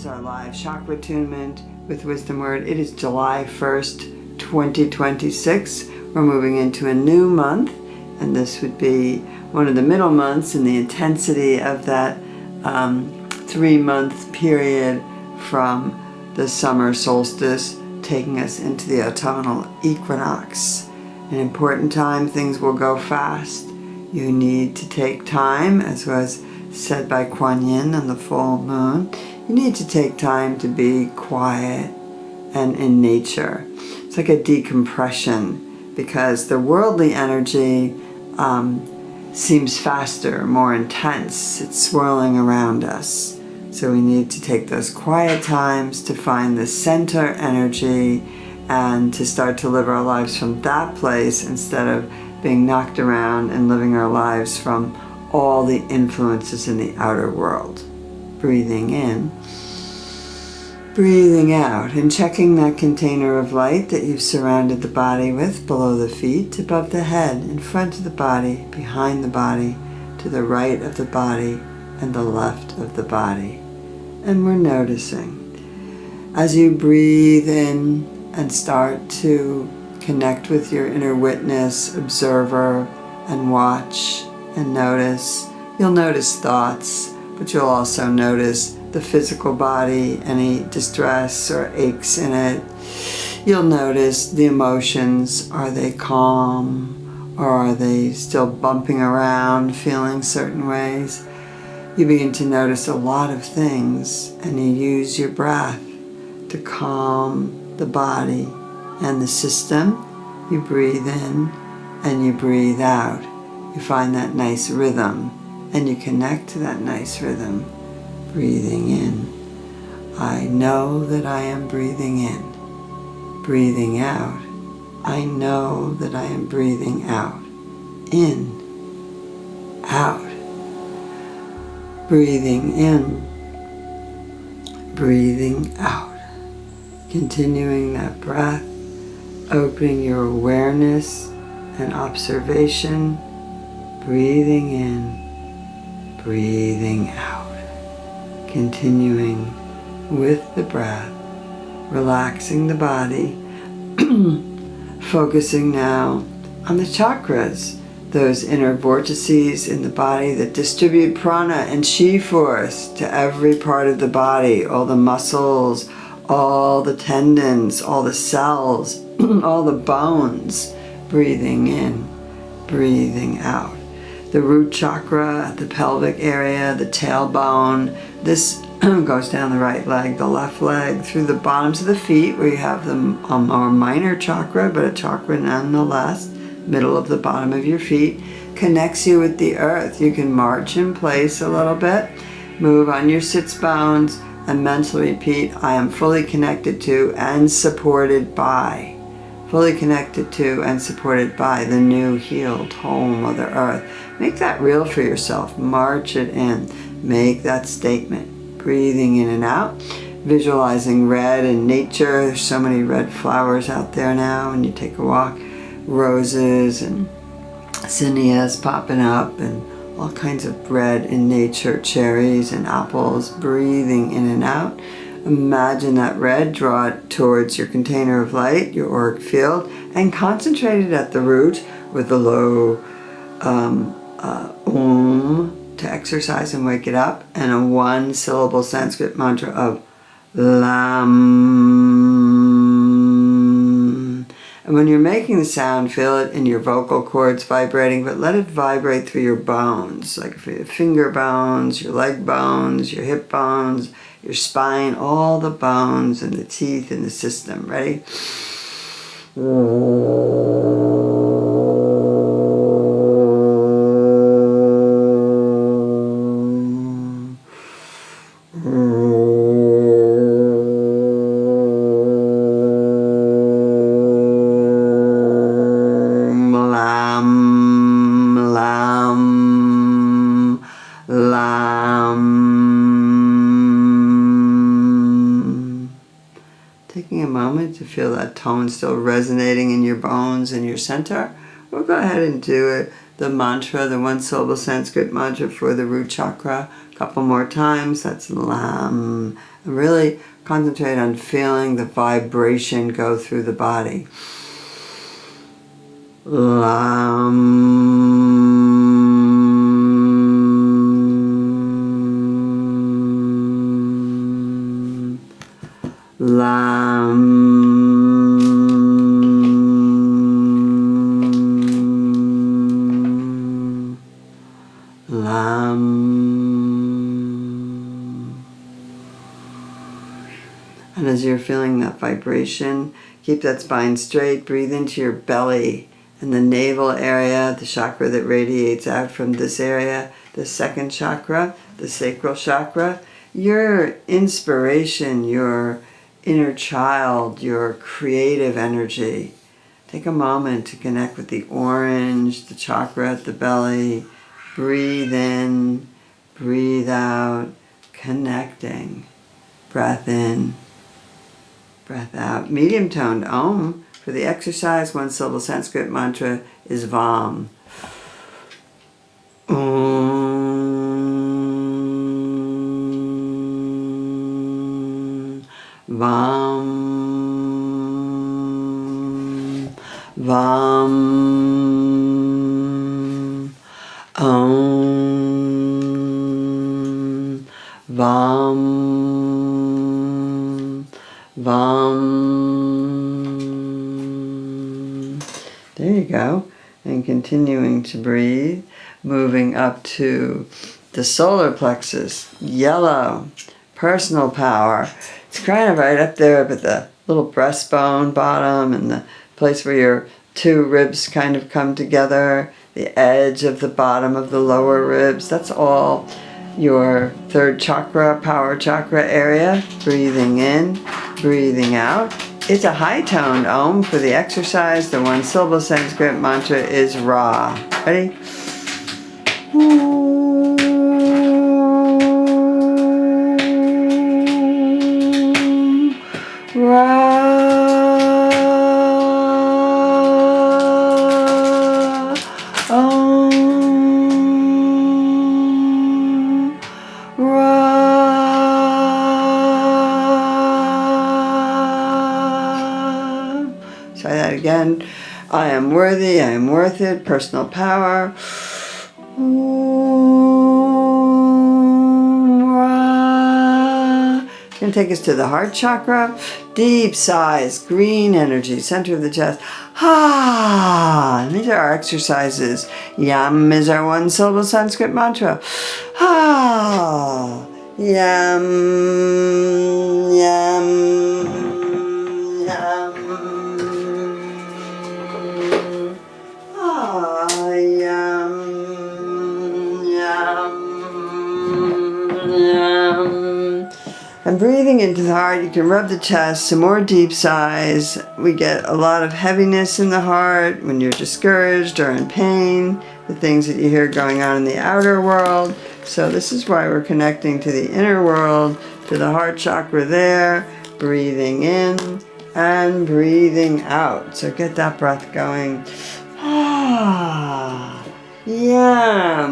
is our live Chakra Attunement with WisdomWord. It is July 1st, 2026. We're moving into a new month, and this would be one of the middle months in the intensity of that 3-month period from the summer solstice taking us into the autumnal equinox. An important time, things will go fast. You need to take time, as was said by Kuan Yin on the full moon. You need to take time to be quiet and in nature. It's like a decompression, because the worldly energy seems faster, more intense. It's swirling around us. So we need to take those quiet times to find the center energy and to start to live our lives from that place instead of being knocked around and living our lives from all the influences in the outer world. Breathing in, breathing out, and checking that container of light that you've surrounded the body with, below the feet, above the head, in front of the body, behind the body, to the right of the body, and the left of the body. And we're noticing. As you breathe in and start to connect with your inner witness, observer, and watch and notice, you'll notice thoughts, but you'll also notice the physical body, any distress or aches in it. You'll notice the emotions. Are they calm, or are they still bumping around, feeling certain ways? You begin to notice a lot of things, and you use your breath to calm the body and the system. You breathe in and you breathe out. You find that nice rhythm, and you connect to that nice rhythm. Breathing in. I know that I am breathing in. Breathing out. I know that I am breathing out. In. Out. Breathing in. Breathing out. Continuing that breath. Opening your awareness and observation. Breathing in. Breathing out. Continuing with the breath, relaxing the body, focusing now on the chakras, those inner vortices in the body that distribute prana and chi force to every part of the body, all the muscles, all the tendons, all the cells, all the bones. Breathing in, breathing out. The root chakra, the pelvic area, the tailbone. This goes down the right leg, the left leg, through the bottoms of the feet, where you have the more minor chakra, but a chakra nonetheless, middle of the bottom of your feet, connects you with the earth. You can march in place a little bit, move on your sits bones, and mentally repeat, I am fully connected to and supported by. Fully connected to and supported by the new healed whole Mother Earth. Make that real for yourself. March it in. Make that statement. Breathing in and out. Visualizing red in nature. There's so many red flowers out there now when you take a walk. Roses and zinnias popping up and all kinds of red in nature. Cherries and apples. Breathing in and out. Imagine that red, draw it towards your container of light, your auric field, and concentrate it at the root with the low Om to exercise and wake it up, and a 1-syllable Sanskrit mantra of Lam. And when you're making the sound, feel it in your vocal cords vibrating, but let it vibrate through your bones, like for your finger bones, your leg bones, your hip bones, your spine, all the bones and the teeth in the system. Ready? Taking a moment to feel that tone still resonating in your bones and your center, we'll go ahead and do it. The mantra, the one-syllable Sanskrit mantra for the root chakra, a couple more times. That's Lam. And really concentrate on feeling the vibration go through the body. Lam. Lam. And as you're feeling that vibration, keep that spine straight. Breathe into your belly and the navel area, the chakra that radiates out from this area, the second chakra, the sacral chakra. Your inspiration, your inner child, your creative energy. Take a moment to connect with the orange, the chakra at the belly. Breathe in, breathe out, connecting. Breath in, breath out. Medium toned Om. For the exercise, one syllable Sanskrit mantra is Vam. Om. Vam. Vam. Om. Vam. Vam. There you go. And continuing to breathe, moving up to the solar plexus, yellow, personal power. It's kind of right up there at the little breastbone bottom and the place where your two ribs kind of come together, the edge of the bottom of the lower ribs. That's all your third chakra, power chakra area. Breathing in, breathing out. It's a high-toned Om. For the exercise, the one-syllable Sanskrit mantra is Ra. Ready? Ra. Om. Ra. Try that again. I am worthy, I am worth it, personal power. It's going to take us to the heart chakra. Deep sighs, green energy, center of the chest. Ha! And these are our exercises. Yam is our one syllable Sanskrit mantra. Ha! Yam, yam, yam. Ah, yam, yam, yam. And breathing into the heart, you can rub the chest, some more deep sighs. We get a lot of heaviness in the heart when you're discouraged or in pain, the things that you hear going on in the outer world. So this is why we're connecting to the inner world, to the heart chakra there, breathing in and breathing out. So get that breath going. Ah, yam.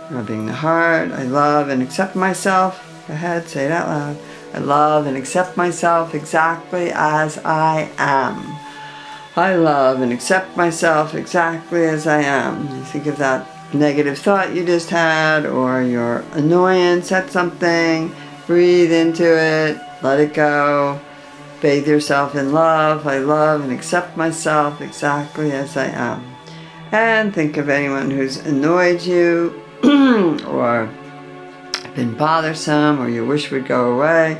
Rubbing the heart. I love and accept myself. Go ahead, say it out loud. I love and accept myself exactly as I am. I love and accept myself exactly as I am. You think of that negative thought you just had or your annoyance at something. Breathe into it. Let it go. Bathe yourself in love. I love and accept myself exactly as I am. And think of anyone who's annoyed you or been bothersome or you wish would go away.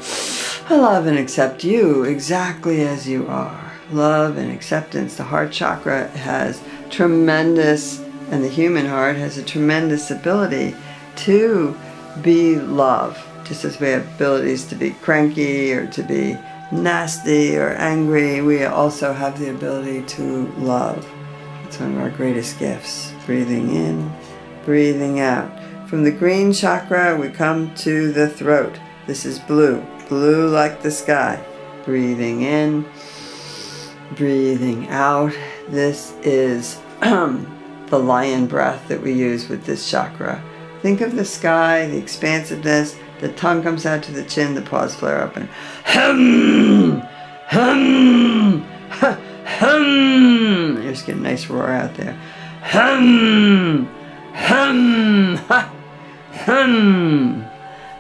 I love and accept you exactly as you are. Love and acceptance. The heart chakra has tremendous, and the human heart has a tremendous ability to be love. Just as we have abilities to be cranky or to be nasty or angry, we also have the ability to love. It's one of our greatest gifts. Breathing in, breathing out. From the green chakra, we come to the throat. This is blue, blue like the sky. Breathing in, breathing out. This is the lion breath that we use with this chakra. Think of the sky, the expansiveness, the tongue comes out to the chin, the paws flare up, and hum, hum, hum. You're just getting a nice roar out there. Hum, hum, ha, hum.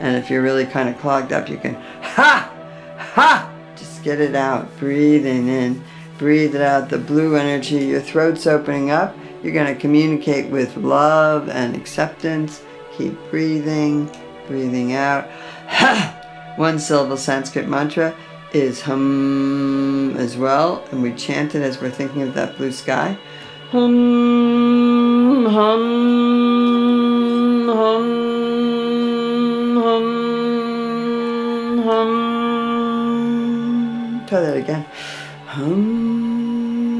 And if you're really kind of clogged up, you can ha, ha. Just get it out. Breathing in, breathe it out. The blue energy, your throat's opening up. You're going to communicate with love and acceptance. Keep breathing, breathing out. Ha! One syllable Sanskrit mantra is hum as well. And we chant it as we're thinking of that blue sky. Hum, hum, hum, hum, hum. Try that again. Hum,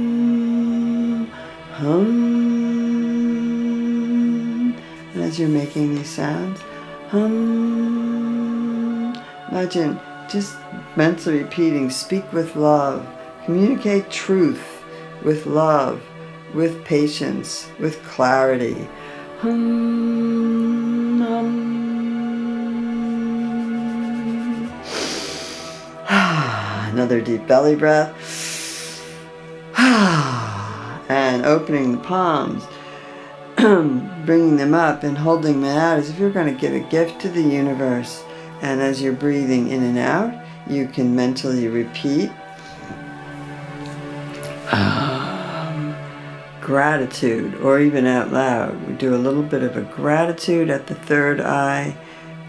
hum. And as you're making these sounds, hum, imagine just mentally repeating, speak with love, communicate truth with love, with patience, with clarity. Hum, hum. Another deep belly breath. And opening the palms, bringing them up and holding them out as if you're going to give a gift to the universe. And as you're breathing in and out, you can mentally repeat gratitude, or even out loud. We do a little bit of a gratitude at the third eye.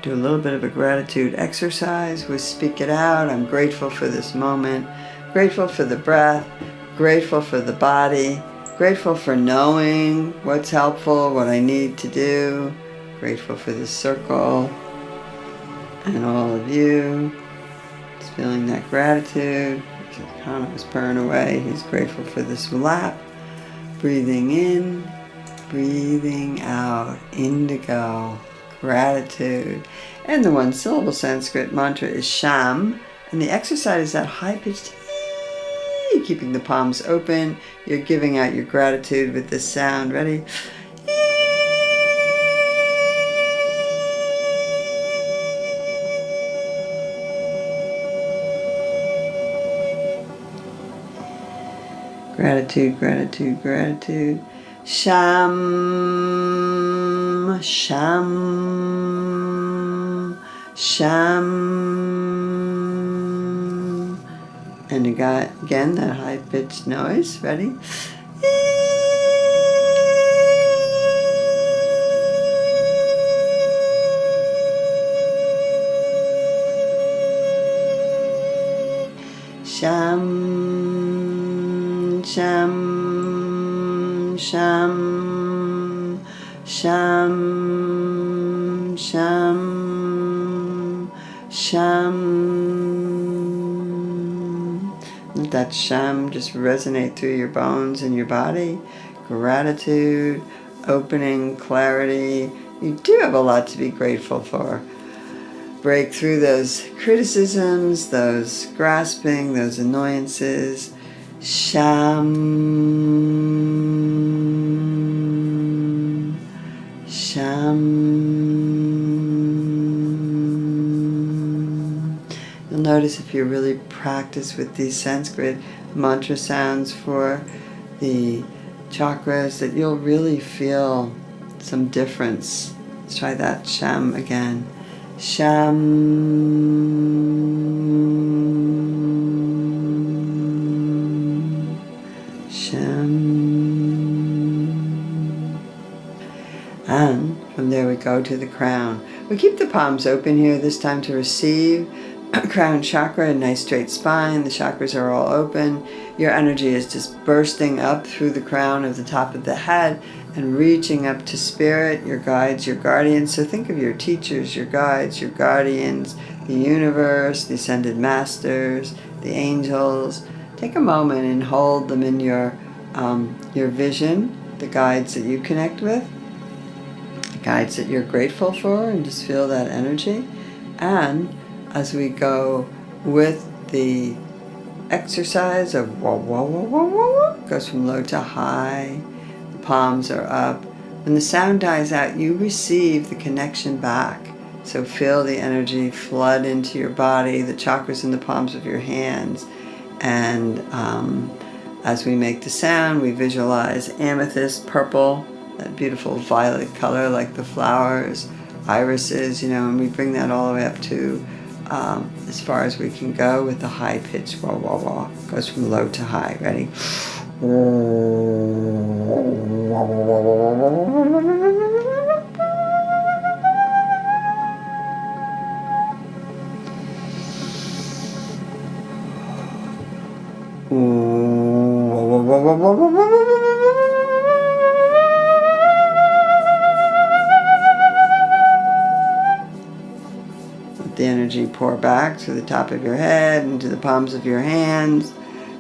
Do a little bit of a gratitude exercise. We speak it out. I'm grateful for this moment. Grateful for the breath. Grateful for the body. Grateful for knowing what's helpful, what I need to do. Grateful for this circle and all of you. Just feeling that gratitude. Kana was purring away. He's grateful for this lap. Breathing in, breathing out. Indigo. Gratitude. And the one syllable Sanskrit mantra is Sham. And the exercise is that high-pitched keeping the palms open. You're giving out your gratitude with this sound. Ready? Gratitude, gratitude, gratitude. Sham, sham, sham. And you got, again, that high-pitched noise. Ready? Sham, sham, sham, sham, sham, sham. Let that sham just resonate through your bones and your body. Gratitude, opening, clarity. You do have a lot to be grateful for. Break through those criticisms, those grasping, those annoyances. Sham, sham. You'll notice if you really practice with these Sanskrit mantra sounds for the chakras that you'll really feel some difference. Let's try that sham again. Sham, sham. And from there we go to the crown. We keep the palms open here this time to receive. Crown chakra, a nice straight spine. The chakras are all open. Your energy is just bursting up through the crown of the top of the head and reaching up to spirit, your guides, your guardians. So think of your teachers, your guides, your guardians, the universe, the ascended masters, the angels. Take a moment and hold them in your vision, the guides that you connect with, the guides that you're grateful for, and just feel that energy. And as we go with the exercise of wah, wah, wah, wah, wah, wah. Goes from low to high. The palms are up. When the sound dies out, you receive the connection back. So feel the energy flood into your body, the chakras in the palms of your hands. And as we make the sound, we visualize amethyst, purple, that beautiful violet color like the flowers, irises, and we bring that all the way up to as far as we can go with the high pitch wah wah wah. Goes from low to high. Ready? Let the energy pour back to the top of your head and to the palms of your hands.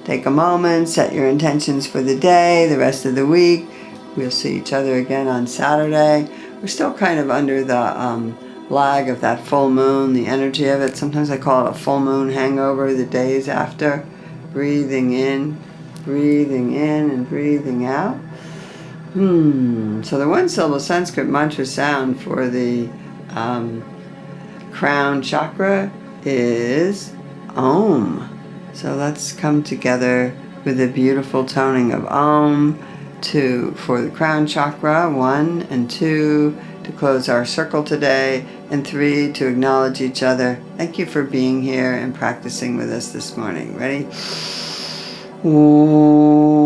Take a moment, set your intentions for the day, the rest of the week. We'll see each other again on Saturday. We're still kind of under the lag of that full moon, the energy of it. Sometimes I call it a full moon hangover, the days after. Breathing in, and breathing out. So the one syllable Sanskrit mantra sound for the crown chakra is Om. So let's come together with a beautiful toning of Om for the crown chakra, 1 and 2, to close our circle today, and 3, to acknowledge each other. Thank you for being here and practicing with us this morning. Ready? Om.